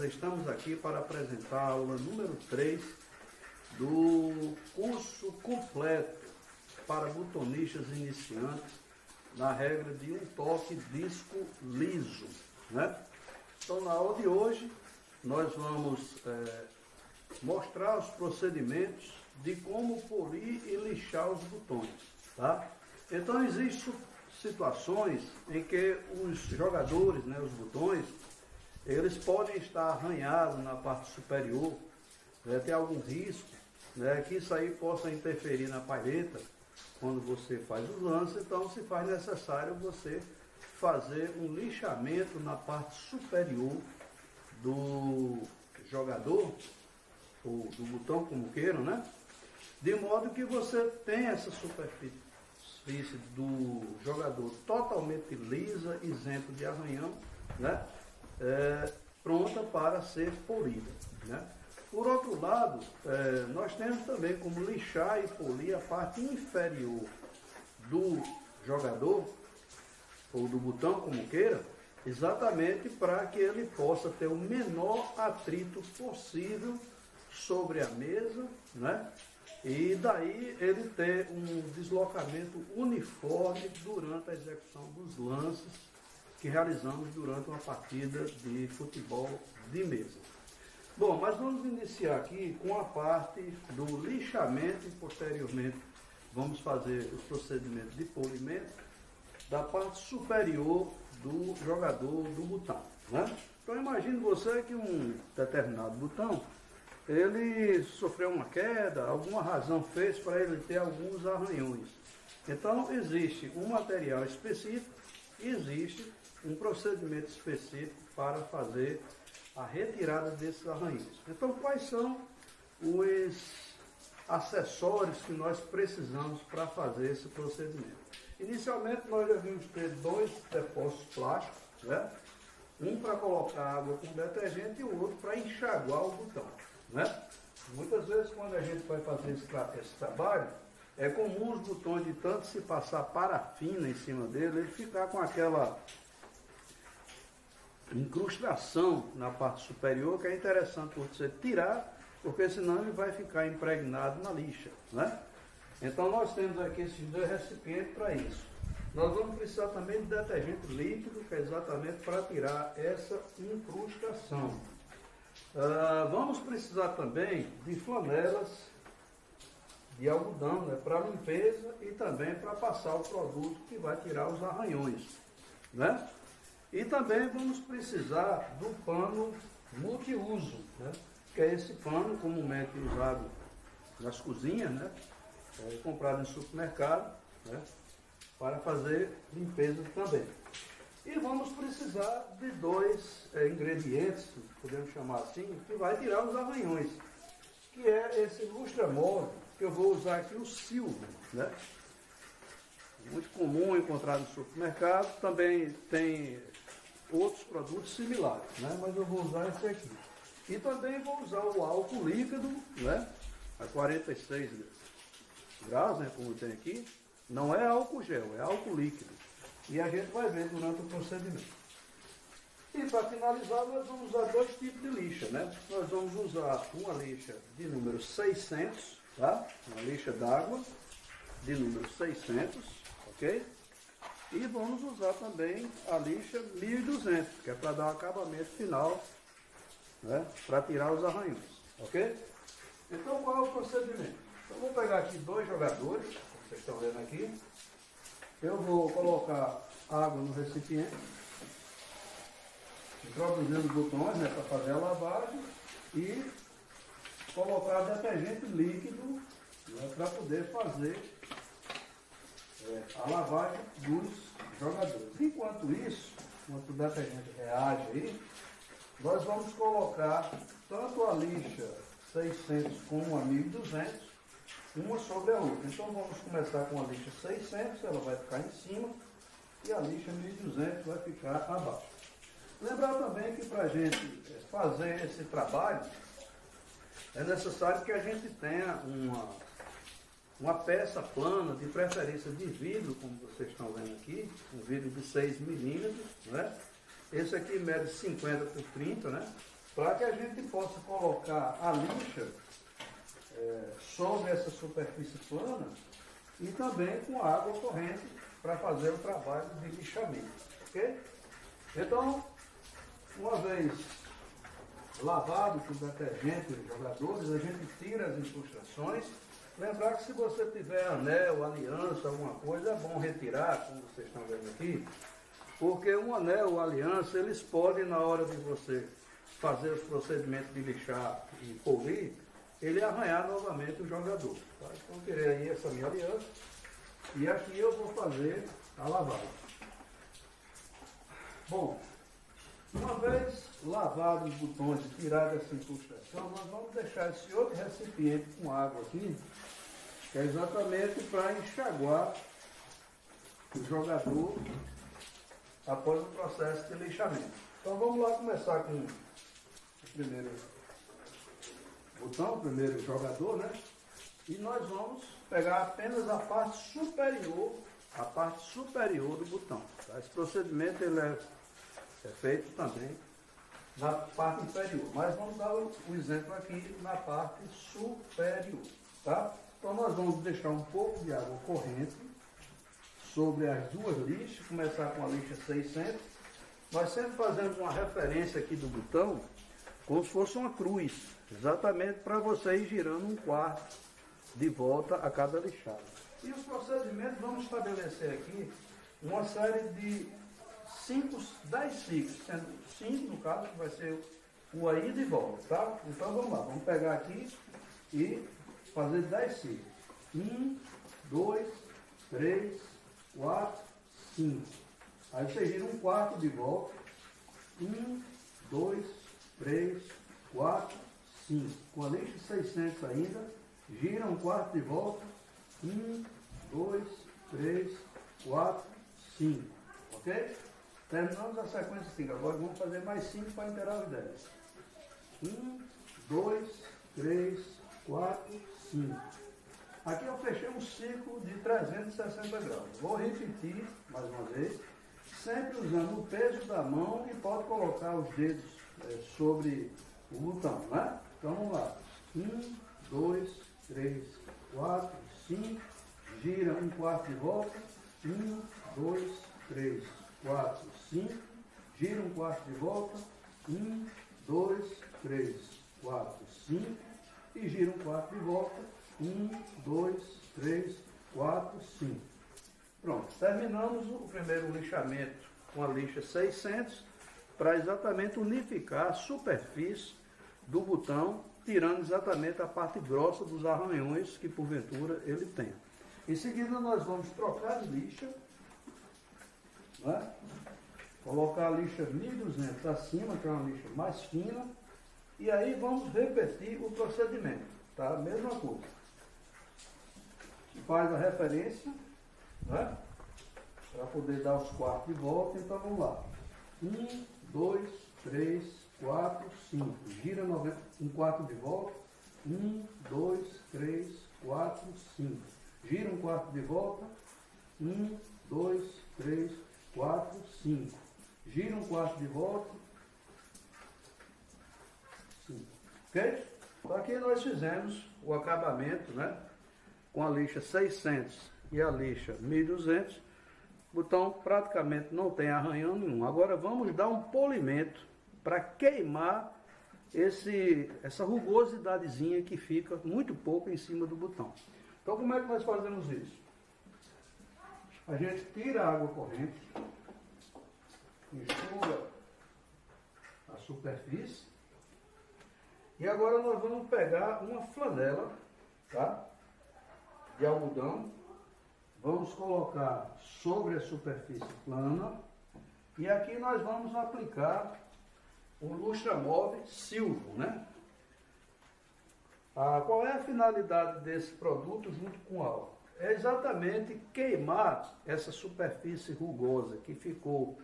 Estamos aqui para apresentar a aula número 3 do curso completo para botonistas iniciantes na regra de um toque disco liso, né? Então, na aula de hoje, nós vamos mostrar os procedimentos de como polir e lixar os botões, tá? Então, existem situações em que os jogadores, né, os botões, eles podem estar arranhados na parte superior, né, ter algum risco, né, que isso aí possa interferir na palheta quando você faz os lances. Então se faz necessário você fazer um lixamento na parte superior do jogador, ou do botão, como queiram, né, de modo que você tenha essa superfície do jogador totalmente lisa, isento de arranhão, né, pronta para ser polida, né? Por outro lado, nós temos também como lixar e polir a parte inferior do jogador, ou do botão, como queira, exatamente para que ele possa ter o menor atrito possível sobre a mesa, né? E daí ele ter um deslocamento uniforme durante a execução dos lances que realizamos durante uma partida de futebol de mesa. Bom, mas vamos iniciar aqui com a parte do lixamento e posteriormente vamos fazer os procedimentos de polimento da parte superior do jogador do botão, né? Então imagine você que um determinado botão, ele sofreu uma queda, alguma razão fez para ele ter alguns arranhões. Então existe um material específico e existe um procedimento específico para fazer a retirada desses arranhões. Então, quais são os acessórios que nós precisamos para fazer esse procedimento? Inicialmente, nós devemos ter 2 depósitos plásticos, né? Um para colocar água com detergente e o outro para enxaguar o botão, né? Muitas vezes, quando a gente vai fazer esse trabalho, é comum os botões, de tanto se passar parafina em cima dele, ele ficar com aquela incrustação na parte superior, que é interessante você tirar, porque senão ele vai ficar impregnado na lixa, né? Então nós temos aqui esses 2 recipientes para isso. Nós vamos precisar também de detergente líquido, que é exatamente para tirar essa incrustação. Vamos precisar também de flanelas de algodão, né, para limpeza e também para passar o produto que vai tirar os arranhões, né? E também vamos precisar do pano multiuso, né? Que é esse pano comumente usado nas cozinhas, né? Comprado em supermercado, né? Para fazer limpeza também. E vamos precisar de 2 ingredientes, podemos chamar assim, que vai tirar os arranhões, que é esse lustramóvel, que eu vou usar aqui o Silver, né? Muito comum encontrar no supermercado, também tem outros produtos similares, né? Mas eu vou usar esse aqui. E também vou usar o álcool líquido, né? A 46 graus, né? Como tem aqui. Não é álcool gel, é álcool líquido. E a gente vai ver durante o procedimento. E para finalizar, nós vamos usar 2 tipos de lixa, né? Nós vamos usar uma lixa de número 600, tá? Uma lixa d'água de número 600, ok? E vamos usar também a lixa 1200, que é para dar o acabamento final, né, para tirar os arranhões, ok? Então qual é o procedimento? Eu vou pegar aqui 2 jogadores, como vocês estão vendo aqui. Eu vou colocar água no recipiente, introduzindo os botões, né, para fazer a lavagem e colocar detergente líquido, né, para poder fazer a lavagem dos jogadores. Enquanto isso, enquanto o detergente reage aí, nós vamos colocar tanto a lixa 600 como a 1200, uma sobre a outra. Então vamos começar com a lixa 600, ela vai ficar em cima, e a lixa 1200 vai ficar abaixo. Lembrar também que para a gente fazer esse trabalho, é necessário que a gente tenha uma peça plana, de preferência de vidro, como vocês estão vendo aqui, um vidro de 6 milímetros, né? Esse aqui mede 50 por 30, né? Para que a gente possa colocar a lixa sobre essa superfície plana e também com água corrente para fazer o trabalho de lixamento, ok? Então, uma vez lavado com detergente os jogadores, a gente tira as incrustações. Lembrar que se você tiver anel, aliança, alguma coisa, é bom retirar, como vocês estão vendo aqui, porque um anel ou aliança, eles podem, na hora de você fazer os procedimentos de lixar e polir, ele arranhar novamente o jogador. Tá? Então, eu tirei aí essa minha aliança e aqui eu vou fazer a lavagem. Bom, uma vez lavados os botões e tirada essa incrustação, nós vamos deixar esse outro recipiente com água aqui, que é exatamente para enxaguar o jogador após o processo de lixamento. Então vamos lá começar com o primeiro botão, o primeiro jogador, né? E nós vamos pegar apenas a parte superior do botão. Tá? Esse procedimento ele é feito também na parte inferior, mas vamos dar o exemplo aqui na parte superior, tá? Então nós vamos deixar um pouco de água corrente sobre as duas lixas, começar com a lixa 600. Nós sempre fazemos uma referência aqui do botão, como se fosse uma cruz, exatamente para você ir girando um quarto de volta a cada lixada. E os procedimentos, vamos estabelecer aqui uma série de 10 ciclos, sendo 5 no caso, que vai ser o aí e de volta, tá? Então vamos lá, vamos pegar aqui e fazer 10 ciclos. 1, 2, 3, 4, 5. Aí você gira um quarto de volta. 1, 2, 3, 4, 5. Com a lixa 600 ainda, gira um quarto de volta. 1, 2, 3, 4, 5. Ok? Terminamos a sequência 5. Agora vamos fazer mais 5 para inteirar os 10. 1, 2, 3, 4, 5. Aqui eu fechei um ciclo de 360 graus. Vou repetir mais uma vez, sempre usando o peso da mão e pode colocar os dedos sobre o botão, né? Então vamos lá. 1, 2, 3, 4, 5. Gira um quarto de volta. 1, 2, 3, 4, 5. Gira um quarto de volta. 1, 2, 3, 4, 5. E gira um quarto de volta. 1, 2, 3, 4, 5. Pronto, terminamos o primeiro lixamento com a lixa 600 para exatamente unificar a superfície do botão, tirando exatamente a parte grossa dos arranhões que porventura ele tem. Em seguida nós vamos trocar de lixa, né? Colocar a lixa 1200 acima, que é uma lixa mais fina, e aí vamos repetir o procedimento, tá? Mesma coisa. Faz a referência, né? Para poder dar os quartos de volta. Então vamos lá. 1, 2, 3, 4, 5. Gira um quarto de volta. 1, 2, 3, 4, 5. Gira um quarto de volta. 1, 2, 3, 4, 5. Gira um quarto de volta. 5. Ok? Então aqui nós fizemos o acabamento, né? Com a lixa 600 e a lixa 1200, O botão praticamente não tem arranhão nenhum. Agora vamos dar um polimento para queimar essa rugosidadezinha que fica muito pouco em cima do botão. Então como é que nós fazemos isso? A gente tira a água corrente, enxuga a superfície e agora nós vamos pegar uma flanela, tá? De algodão, vamos colocar sobre a superfície plana e aqui nós vamos aplicar o Lustramove Silvo, né? Qual é a finalidade desse produto junto com o álcool? É exatamente queimar essa superfície rugosa que ficou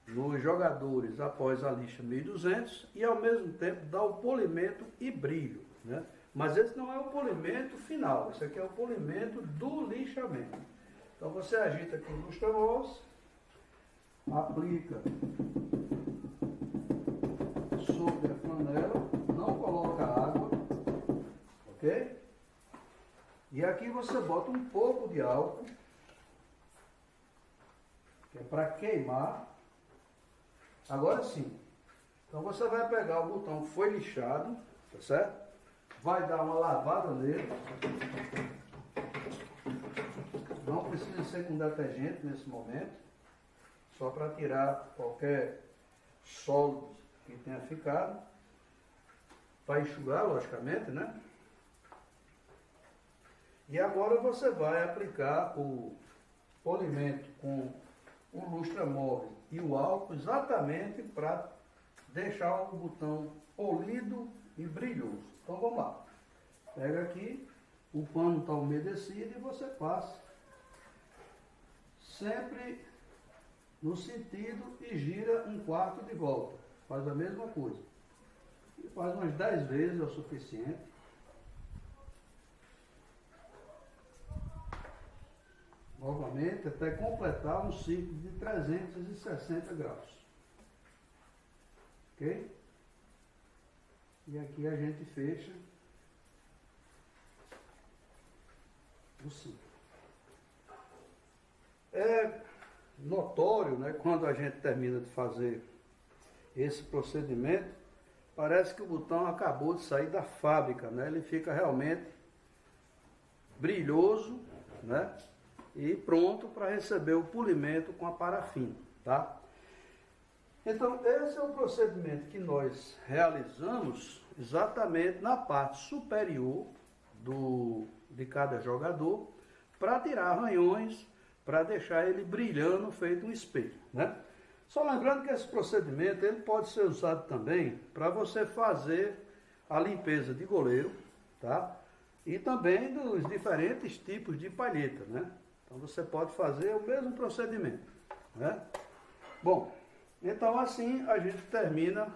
nos jogadores após a lixa 1200 e ao mesmo tempo dar o polimento e brilho, né? Mas esse não é o polimento final, esse aqui é o polimento do lixamento. Então você agita aqui o Lustramove, aplica sobre a flanela, não coloca água, ok? E aqui você bota um pouco de álcool, que é para queimar. Agora sim, então você vai pegar o botão que foi lixado, tá certo? Vai dar uma lavada nele. Não precisa ser com detergente nesse momento, só para tirar qualquer sólido que tenha ficado. Para enxugar, logicamente, né? E agora você vai aplicar o polimento com o Lustramove e o álcool exatamente para deixar o botão polido e brilhoso. Então vamos lá. Pega aqui, o pano está umedecido e você passa sempre no sentido e gira um quarto de volta. Faz a mesma coisa. E faz umas 10 vezes é o suficiente. Novamente, até completar um ciclo de 360 graus. Ok? E aqui a gente fecha o ciclo. É notório, né, quando a gente termina de fazer esse procedimento, parece que o botão acabou de sair da fábrica, né? Ele fica realmente brilhoso, né? E pronto para receber o polimento com a parafina, tá? Então, esse é o procedimento que nós realizamos exatamente na parte superior de cada jogador para tirar arranhões, para deixar ele brilhando feito um espelho, né? Só lembrando que esse procedimento ele pode ser usado também para você fazer a limpeza de goleiro, tá? E também dos diferentes tipos de palheta, né? Então você pode fazer o mesmo procedimento, né? Bom, então assim a gente termina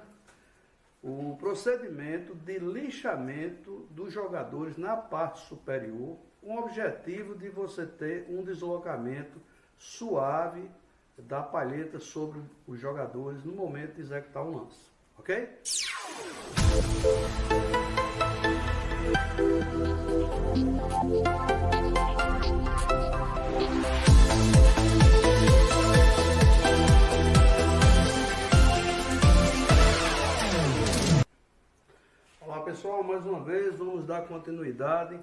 o procedimento de lixamento dos jogadores na parte superior, com o objetivo de você ter um deslocamento suave da palheta sobre os jogadores no momento de executar o lance, ok? Olá pessoal, mais uma vez vamos dar continuidade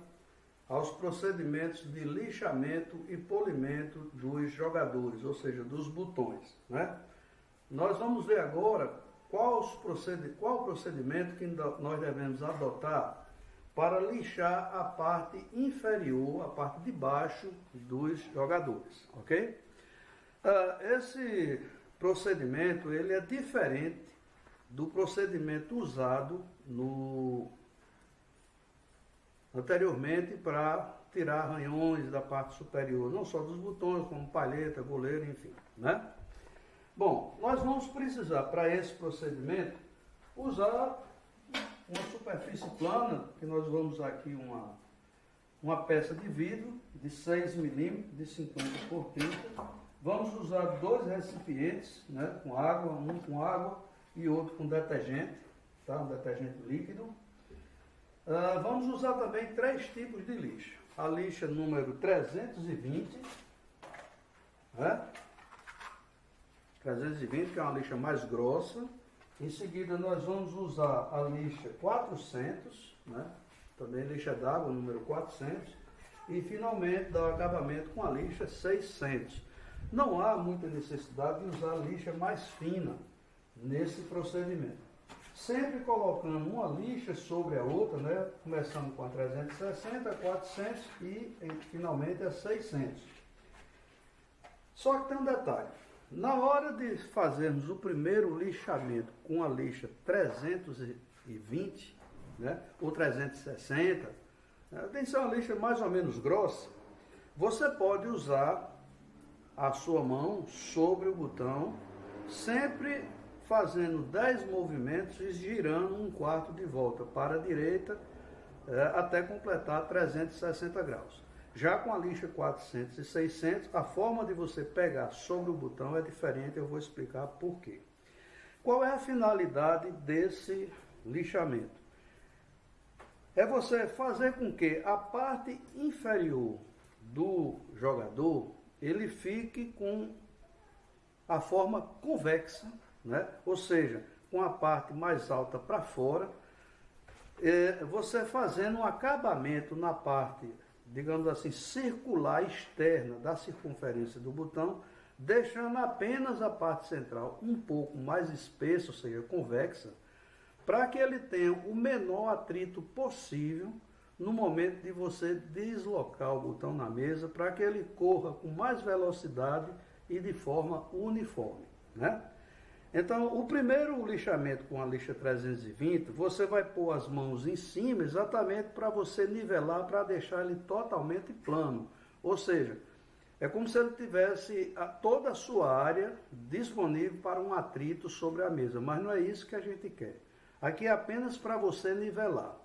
aos procedimentos de lixamento e polimento dos jogadores, ou seja, dos botões, né? Nós vamos ver agora qual o procedimento que nós devemos adotar para lixar a parte inferior, a parte de baixo dos jogadores, ok? Esse procedimento ele é diferente do procedimento usado anteriormente para tirar arranhões da parte superior, não só dos botões, como palheta, goleiro, enfim, né? Bom, nós vamos precisar para esse procedimento usar uma superfície plana, que nós vamos usar aqui uma peça de vidro de 6 milímetros, de 50 por 30. Vamos usar 2 recipientes, né, com água, um com água e outro com detergente, tá? Um detergente líquido. Vamos usar também 3 tipos de lixa. A lixa número 320, né? 320, que é uma lixa mais grossa. Em seguida nós vamos usar a lixa 400, né? Também lixa d'água, número 400. E finalmente dar o acabamento com a lixa 600. Não há muita necessidade de usar a lixa mais fina nesse procedimento. Sempre colocando uma lixa sobre a outra, né? Começando com a 360, 400 e finalmente a 600. Só que tem um detalhe. Na hora de fazermos o primeiro lixamento com a lixa 320, né? Ou 360, tem que ser uma lixa mais ou menos grossa, você pode usar a sua mão sobre o botão, sempre fazendo 10 movimentos e girando 1/4 de volta para a direita, até completar 360 graus. Já com a lixa 400 e 600, a forma de você pegar sobre o botão é diferente, eu vou explicar por quê. Qual é a finalidade desse lixamento? É você fazer com que a parte inferior do jogador ele fique com a forma convexa, né? Ou seja, com a parte mais alta para fora, você fazendo um acabamento na parte, digamos assim, circular externa da circunferência do botão, deixando apenas a parte central um pouco mais espessa, ou seja, convexa, para que ele tenha o menor atrito possível no momento de você deslocar o botão na mesa, para que ele corra com mais velocidade e de forma uniforme, né? Então, o primeiro lixamento com a lixa 320, você vai pôr as mãos em cima exatamente para você nivelar, para deixar ele totalmente plano. Ou seja, é como se ele tivesse toda a sua área disponível para um atrito sobre a mesa, mas não é isso que a gente quer. Aqui é apenas para você nivelar.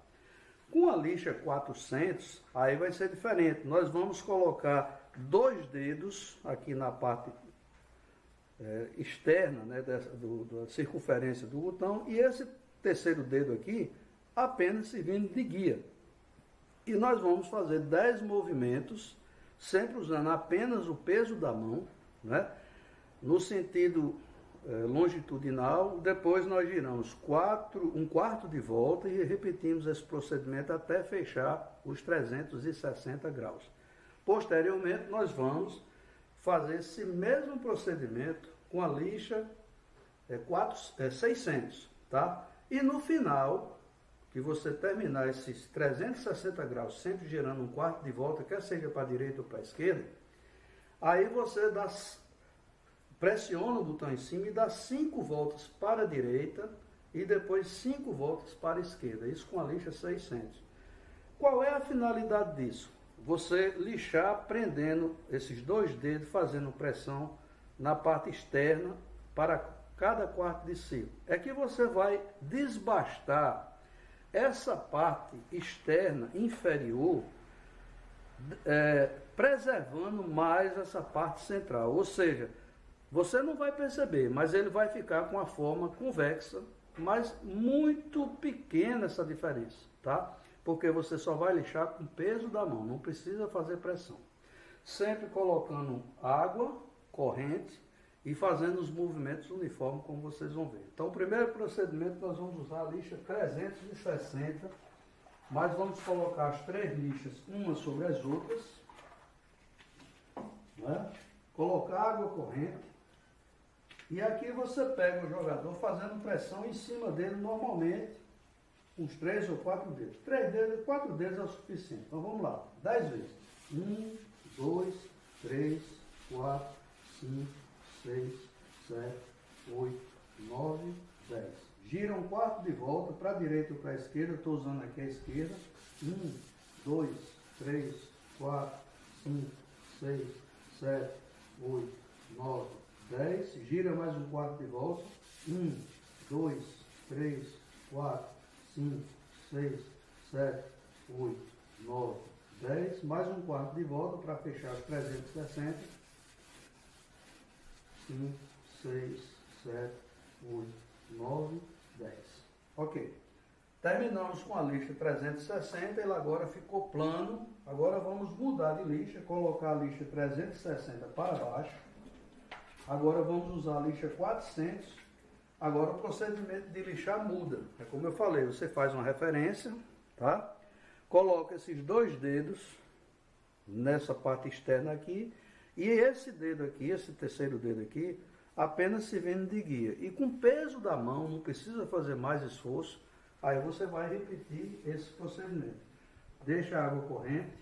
Com a lixa 400, aí vai ser diferente. Nós vamos colocar 2 dedos aqui na parte externa, né, da circunferência do botão, e esse terceiro dedo aqui apenas servindo de guia. E nós vamos fazer 10 movimentos, sempre usando apenas o peso da mão, né, no sentido longitudinal. Depois nós giramos 1/4 de volta e repetimos esse procedimento até fechar os 360 graus. Posteriormente nós vamos fazer esse mesmo procedimento com a lixa 600, tá? E no final, que você terminar esses 360 graus, sempre girando 1/4 de volta, quer seja para a direita ou para a esquerda, aí você pressiona o botão em cima e dá 5 voltas para a direita e depois 5 voltas para a esquerda, isso com a lixa 600. Qual é a finalidade disso? Você lixar prendendo esses 2 dedos, fazendo pressão na parte externa para cada quarto de círculo. É que você vai desbastar essa parte externa inferior, preservando mais essa parte central. Ou seja, você não vai perceber, mas ele vai ficar com a forma convexa, mas muito pequena essa diferença, tá? Porque você só vai lixar com o peso da mão, não precisa fazer pressão. Sempre colocando água corrente e fazendo os movimentos uniformes, como vocês vão ver. Então, o primeiro procedimento nós vamos usar a lixa 360, mas vamos colocar as 3 lixas umas sobre as outras, né? Colocar água corrente. E aqui você pega o jogador fazendo pressão em cima dele normalmente, uns 3 ou 4 dedos. 3 dedos, 4 dedos é o suficiente. Então vamos lá, 10 vezes. 1, 2, 3, 4, 5, 6, 7, 8, 9, 10. Gira 1/4 de volta para a direita ou para a esquerda. Eu estou usando aqui a esquerda. 1, 2, 3, 4, 5, 6, 7, 8, 9, 10. Gira mais 1/4 de volta. 1, 2, 3, 4, 5, 6, 7, 8, 9, 10. Mais 1/4 de volta para fechar os 360. 5, 6, 7, 8, 9, 10. Ok. Terminamos com a lixa 360, ele agora ficou plano. Agora vamos mudar de lixa, colocar a lixa 360 para baixo. Agora vamos usar a lixa 400. Agora o procedimento de lixar muda. É como eu falei, você faz uma referência, tá? Coloca esses dois dedos nessa parte externa aqui, e esse dedo aqui, esse terceiro dedo aqui, apenas servindo de guia. E com o peso da mão, não precisa fazer mais esforço, aí você vai repetir esse procedimento. Deixa a água corrente,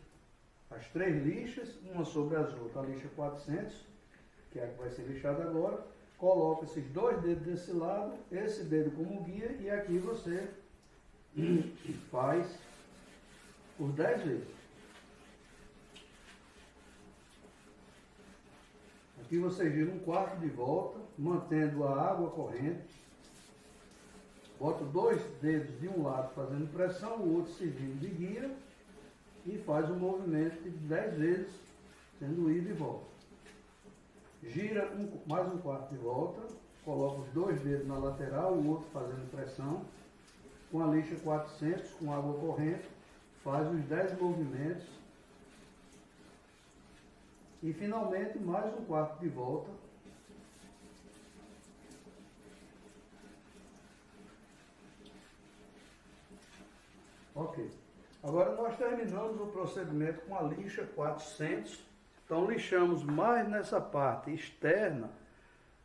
as 3 lixas, uma sobre as outras, a lixa 400, que é a que vai ser lixada agora, coloca esses 2 dedos desse lado, esse dedo como guia, e aqui você faz por 10 vezes. Aqui você gira 1/4 de volta, mantendo a água corrente. Bota 2 dedos de um lado fazendo pressão, o outro servindo de guia, e faz um movimento de 10 vezes, sendo ida e volta. Gira mais 1/4 de volta, coloca os 2 dedos na lateral, o outro fazendo pressão. Com a lixa 400, com água corrente, faz os 10 movimentos. E finalmente mais 1/4 de volta. Ok. Agora nós terminamos o procedimento com a lixa 400. Então lixamos mais nessa parte externa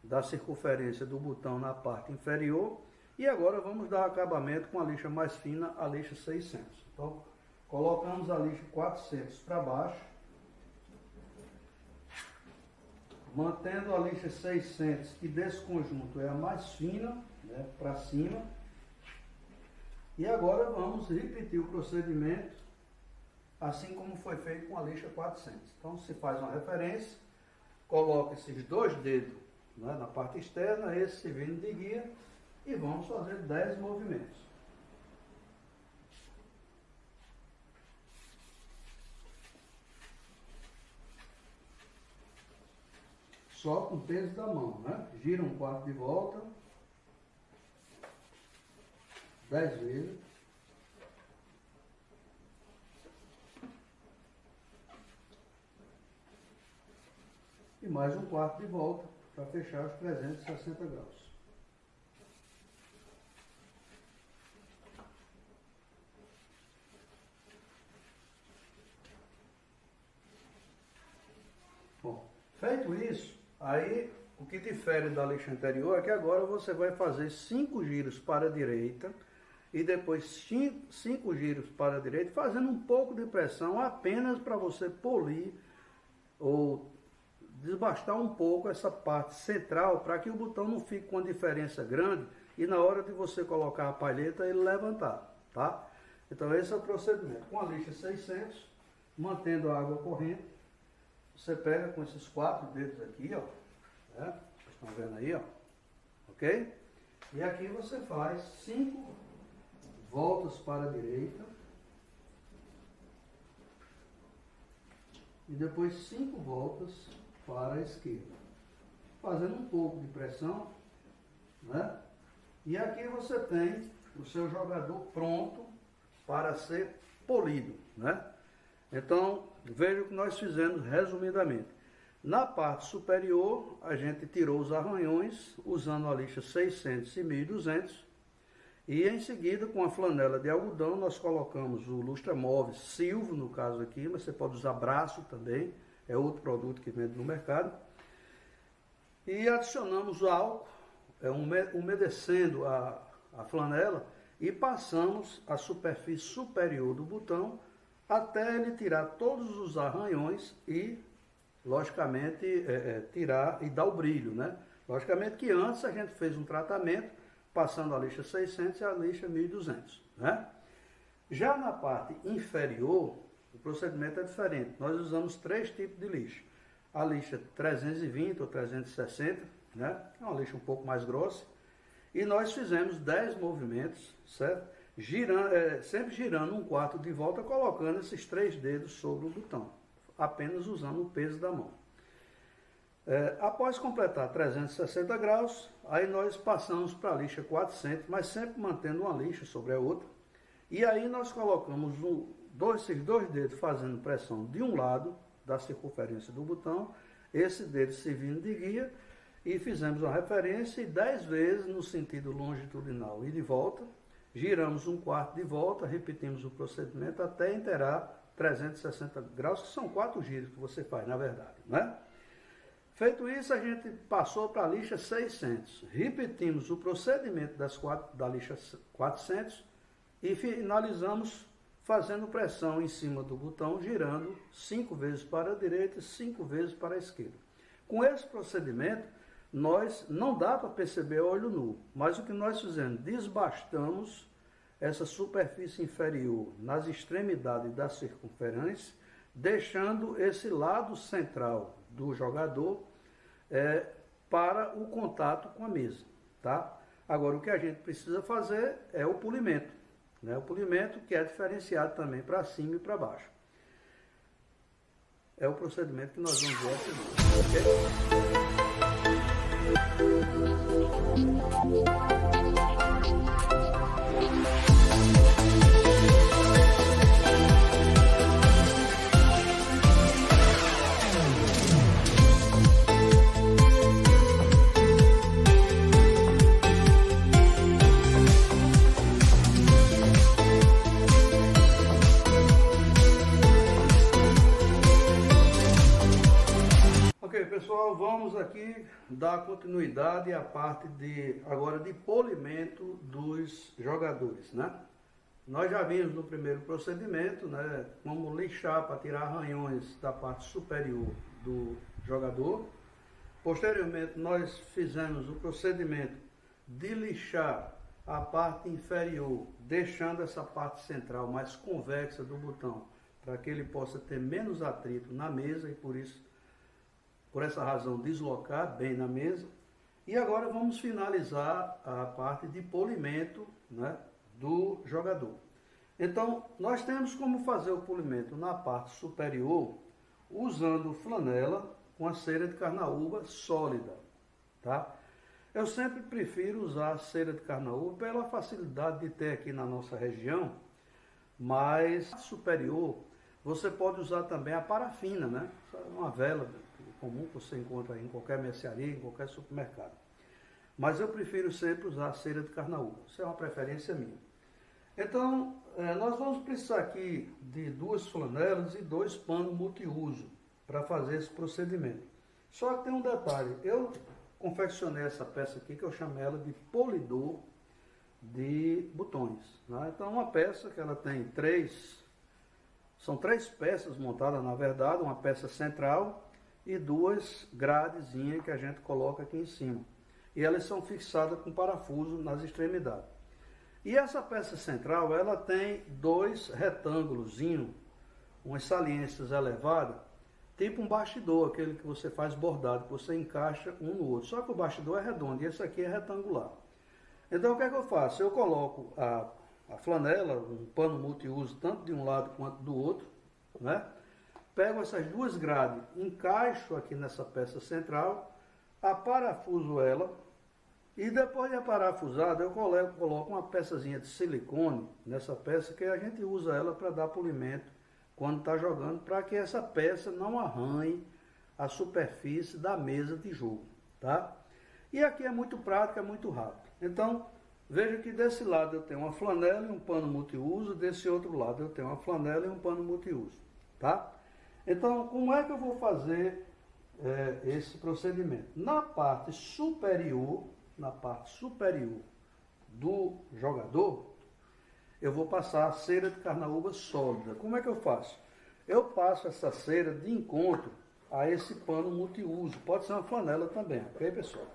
da circunferência do botão na parte inferior. E agora vamos dar acabamento com a lixa mais fina, a lixa 600. Então colocamos a lixa 400 para baixo. Mantendo a lixa 600, que desse conjunto é a mais fina, né, para cima. E agora vamos repetir o procedimento, assim como foi feito com a lixa 400. Então se faz uma referência, coloca esses 2 dedos, né, na parte externa, esse servindo de guia, e vamos fazer 10 movimentos. Só com o peso da mão, né? Gira 1/4 de volta, 10 vezes. E mais 1/4 de volta para fechar os 360 graus. Bom, feito isso, aí o que difere da lixa anterior é que agora você vai fazer 5 giros para a direita e depois 5 giros para a direita, fazendo um pouco de pressão apenas para você polir ou desbastar um pouco essa parte central, para que o botão não fique com uma diferença grande e na hora de você colocar a palheta ele levantar, tá? Então esse é o procedimento. Com a lixa 600, mantendo a água corrente, você pega com esses 4 dedos aqui, ó, né? Vocês estão vendo aí, ó, ok? E aqui você faz 5 voltas para a direita e depois 5 voltas para a esquerda, fazendo um pouco de pressão, né? E aqui você tem o seu jogador pronto para ser polido, né? Então, veja o que nós fizemos resumidamente. Na parte superior, a gente tirou os arranhões usando a lixa 600 e 1200. E em seguida, com a flanela de algodão, nós colocamos o lustramóveis Silvo, no caso aqui, mas você pode usar braço também, é outro produto que vende no mercado. E adicionamos o álcool, umedecendo a flanela, e passamos a superfície superior do botão até ele tirar todos os arranhões e, logicamente, tirar e dar o brilho, né? Logicamente que antes a gente fez um tratamento passando a lixa 600 e a lixa 1200, né? Já na parte inferior, o procedimento é diferente. Nós usamos 3 tipos de lixa. A lixa 320 ou 360, né? É uma lixa um pouco mais grossa. E nós fizemos 10 movimentos, certo? Sempre girando 1/4 de volta, colocando esses 3 dedos sobre o botão, apenas usando o peso da mão. Após completar 360 graus, aí nós passamos para a lixa 400, mas sempre mantendo uma lixa sobre a outra. E aí nós colocamos esses 2 dedos fazendo pressão de um lado da circunferência do botão, esse dedo servindo de guia, e fizemos uma referência e 10 vezes no sentido longitudinal e de volta, giramos um quarto de volta, repetimos o procedimento até inteirar 360 graus, que são 4 giros que você faz, na verdade, né? Feito isso, a gente passou para a lixa 600. Repetimos o procedimento da lixa 400 e finalizamos fazendo pressão em cima do botão, girando 5 vezes para a direita e 5 vezes para a esquerda. Com esse procedimento, nós não dá para perceber a olho nu, mas o que nós fizemos? Desbastamos essa superfície inferior nas extremidades da circunferência, deixando esse lado central do jogador para o contato com a mesa, tá? Agora, o que a gente precisa fazer é o polimento, né? O polimento que é diferenciado também para cima e para baixo. É o procedimento que nós vamos ver a seguir, ok? Pessoal, vamos aqui dar continuidade à parte agora de polimento dos jogadores, né? Nós já vimos no primeiro procedimento, né, como lixar para tirar arranhões da parte superior do jogador. Posteriormente, nós fizemos o procedimento de lixar a parte inferior, deixando essa parte central mais convexa do botão, para que ele possa ter menos atrito na mesa e por essa razão, deslocar bem na mesa. E agora vamos finalizar a parte de polimento, né, do jogador. Então, nós temos como fazer o polimento na parte superior, usando flanela com a cera de carnaúba sólida, tá? Eu sempre prefiro usar a cera de carnaúba pela facilidade de ter aqui na nossa região, mas superior, você pode usar também a parafina, né? Uma vela comum que você encontra em qualquer mercearia, em qualquer supermercado. Mas eu prefiro sempre usar a cera de carnaúba. Isso é uma preferência minha. Então, nós vamos precisar aqui de 2 flanelas e 2 panos multiuso para fazer esse procedimento. Só que tem um detalhe. Eu confeccionei essa peça aqui, que eu chamo ela de polidor de botões, né? Então, uma peça que ela tem são 3 peças montadas, na verdade, uma peça central e 2 gradezinhas que a gente coloca aqui em cima. E elas são fixadas com parafuso nas extremidades. E essa peça central, ela tem 2 retângulos, umas saliências elevadas, tipo um bastidor, aquele que você faz bordado, que você encaixa um no outro. Só que o bastidor é redondo e esse aqui é retangular. Então o que é que eu faço? Eu coloco a flanela, um pano multiuso, tanto de um lado quanto do outro, né? Pego essas 2 grades, encaixo aqui nessa peça central, aparafuso ela e depois de aparafusada eu coloco uma peçazinha de silicone nessa peça, que a gente usa ela para dar polimento quando está jogando, para que essa peça não arranhe a superfície da mesa de jogo, tá? E aqui é muito prático, é muito rápido. Então, veja que desse lado eu tenho uma flanela e um pano multiuso, desse outro lado eu tenho uma flanela e um pano multiuso, tá? Então, como é que eu vou fazer esse procedimento? Na parte superior do jogador, eu vou passar a cera de carnaúba sólida. Como é que eu faço? Eu passo essa cera de encontro a esse pano multiuso. Pode ser uma flanela também, ok, pessoal?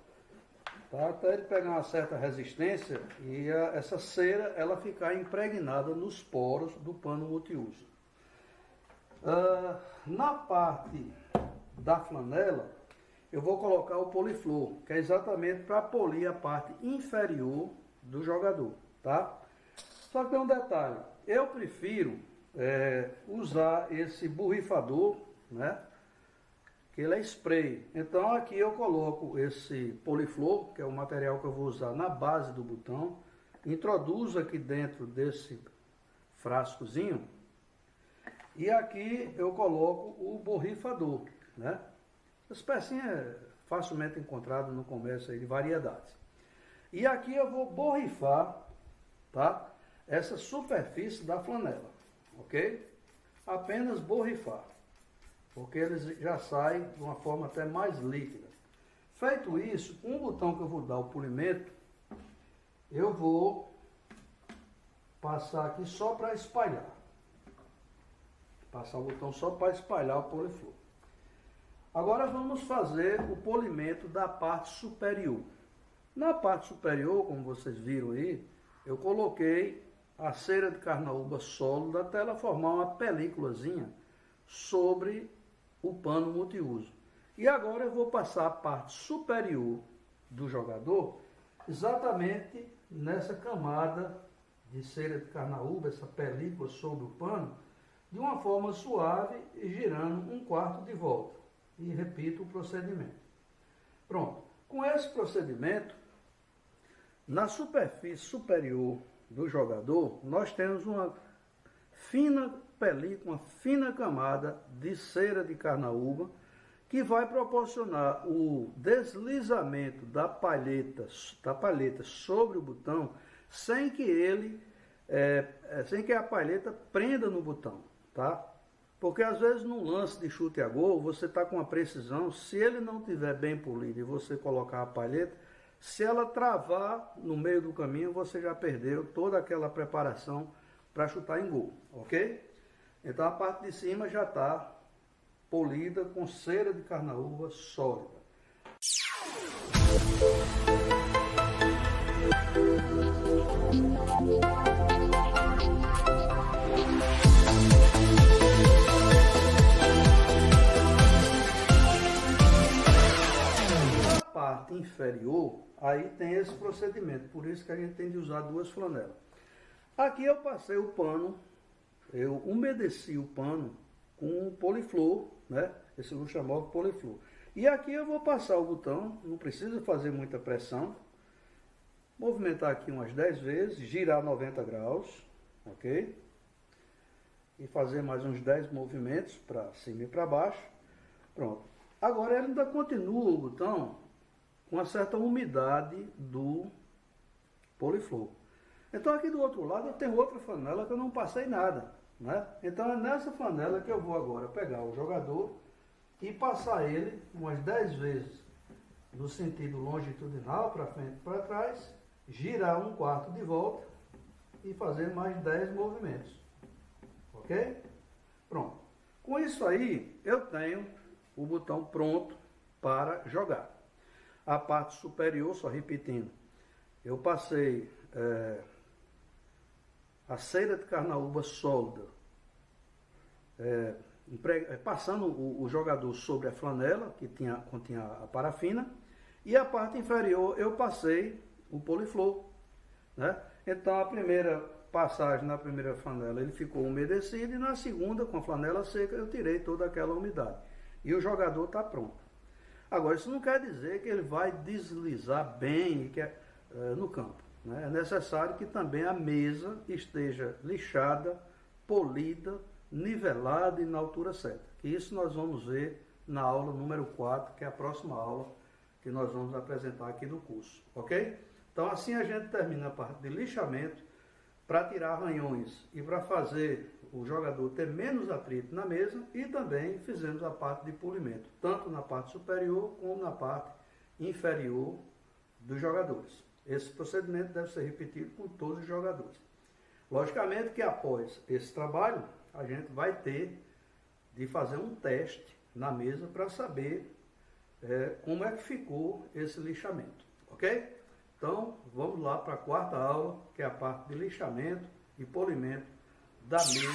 Tá? Até ele pegar uma certa resistência e essa cera ela ficar impregnada nos poros do pano multiuso. Na parte da flanela, eu vou colocar o poliflor, que é exatamente para polir a parte inferior do jogador, tá? Só que tem um detalhe, eu prefiro usar esse borrifador, né? Que ele é spray. Então aqui eu coloco esse poliflor, que é o material que eu vou usar na base do botão, introduzo aqui dentro desse frascozinho, e aqui eu coloco o borrifador, né? As pecinhas facilmente encontrado no comércio aí de variedades. E aqui eu vou borrifar, tá? Essa superfície da flanela, ok? Apenas borrifar, porque eles já saem de uma forma até mais líquida. Feito isso, com o botão que eu vou dar o polimento, eu vou passar aqui só para espalhar. Passar o botão só para espalhar o poliflor. Agora vamos fazer o polimento da parte superior. Na parte superior, como vocês viram aí, eu coloquei a cera de carnaúba sólida até ela formar uma películazinha sobre o pano multiuso. E agora eu vou passar a parte superior do jogador exatamente nessa camada de cera de carnaúba, essa película sobre o pano, de uma forma suave e girando 1/4 de volta. E repito o procedimento. Pronto. Com esse procedimento, na superfície superior do jogador, nós temos uma fina película, uma fina camada de cera de carnaúba, que vai proporcionar o deslizamento da palheta sobre o botão, sem que a palheta prenda no botão, tá? Porque às vezes num lance de chute a gol, você está com uma precisão, se ele não estiver bem polido e você colocar a palheta, se ela travar no meio do caminho, você já perdeu toda aquela preparação para chutar em gol, ok? Então a parte de cima já está polida com cera de carnaúba sólida. Na parte inferior, aí tem esse procedimento, por isso que a gente tem de usar 2 flanelas. Aqui eu passei o pano, eu umedeci o pano com o poliflor, né? Esse luxamóvel poliflor. E aqui eu vou passar o botão, não precisa fazer muita pressão, movimentar aqui umas 10 vezes, girar 90 graus, ok? E fazer mais uns 10 movimentos para cima e para baixo. Pronto. Agora ele ainda continua o botão com uma certa umidade do poliflor. Então aqui do outro lado eu tenho outra flanela que eu não passei nada, né? Então é nessa flanela que eu vou agora pegar o jogador e passar ele umas 10 vezes no sentido longitudinal, para frente e para trás, girar 1/4 de volta e fazer mais 10 movimentos, ok? Pronto. Com isso aí eu tenho o botão pronto para jogar. A parte superior, só repetindo, eu passei a cera de carnaúba sólida, passando o jogador sobre a flanela, que continha a parafina, e a parte inferior eu passei o poliflor, né? Então a primeira passagem na primeira flanela ele ficou umedecido, e na segunda, com a flanela seca, eu tirei toda aquela umidade. E o jogador está pronto. Agora, isso não quer dizer que ele vai deslizar bem no campo, né? É necessário que também a mesa esteja lixada, polida, nivelada e na altura certa. E isso nós vamos ver na aula número 4, que é a próxima aula que nós vamos apresentar aqui do curso, ok? Então assim a gente termina a parte de lixamento para tirar arranhões e para fazer o jogador ter menos atrito na mesa, e também fizemos a parte de polimento, tanto na parte superior como na parte inferior dos jogadores. Esse procedimento deve ser repetido com todos os jogadores. Logicamente que após esse trabalho, a gente vai ter de fazer um teste na mesa para saber como é que ficou esse lixamento, ok? Então, vamos lá para a 4ª aula, que é a parte de lixamento e polimento da mesa.